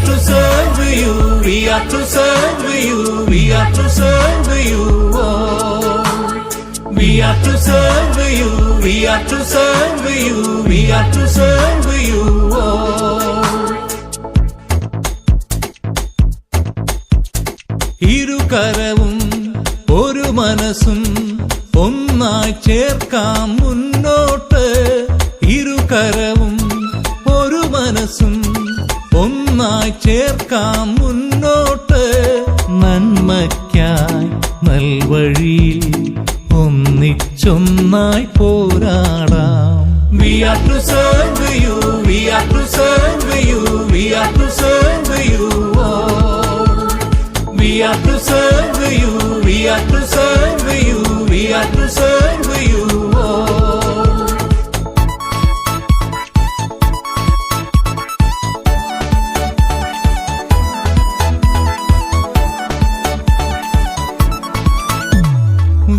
to serve you, we are to serve you, we are to serve you, oh. We are to serve you, we are to serve you, we are to serve you, oh. ഇരുകരവും ഒരു മനസ്സും ഒന്നായി ചേർക്കാം മുന്നോട്ട്. ഇരുകരവും ഒരു മനസ്സും ഒന്നായി ചേർക്കാം മുന്നോട്ട്. നന്മയ്ക്കായി നൽവഴിയിൽ ഒന്നിച്ചൊന്നായി പോരാടാം. We are to serve you, we are to serve you, we are to serve you, oh. We are to serve you, we are to serve you, we are to serve you, oh.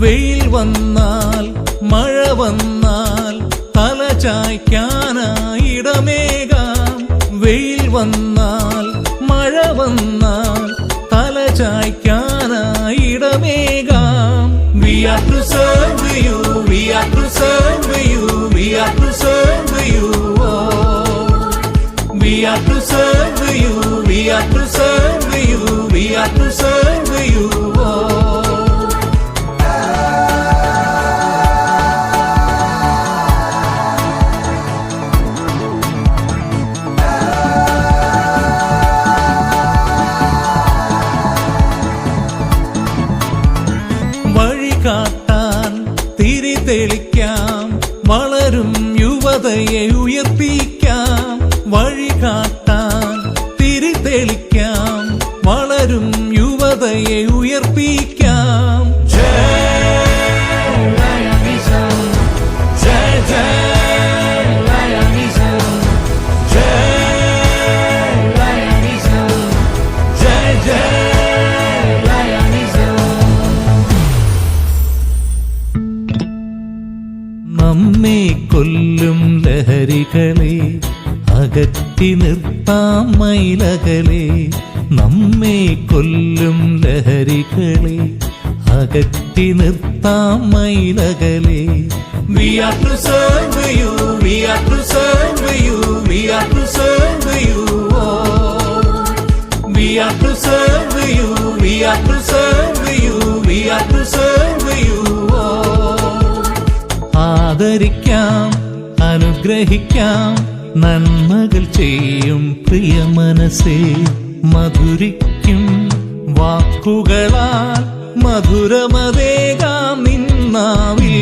വെയിൽ വന്നാൽ മഴ വന്നാൽ തല ചായ്ക്കാനായിടമേകാം. വെയിൽ വന്നാൽ മഴ വന്നാൽ തല ചായ്ക്കാനായിടമേകാം. We are to serve you, we are to serve you, we are to serve you, oh. We are to serve you, we are to serve you, we are to serve you, oh. കാട്ടാൻ തിരി തെളിക്കാം, വളരും യുവതയെ ഉയർപ്പിക്കാം. വഴി കാട്ടാൻ തിരി തെളിക്കാം, വളരും യുവതയെ ഉയർപ്പിക്കാം. നമ്മെ കൊല്ലും ലഹരികളെ അകറ്റി നിർത്താം മൈലകളെ. നമ്മെ കൊല്ലും ലഹരികളെ അകറ്റി നിർത്താം മൈലകളെ. We are to serve you, we are to serve you, we are to serve you, oh. We are to serve you, we are to serve you, we are to serve you, oh. ആദരിക്കാം, അനുഗ്രഹിക്കാം, നന്മകൾ ചെയ്യും പ്രിയ മനസ്സേ. മധുരിക്കും വാക്കുകളാൽ മധുരമതേകാം നിന്നാവിൽ.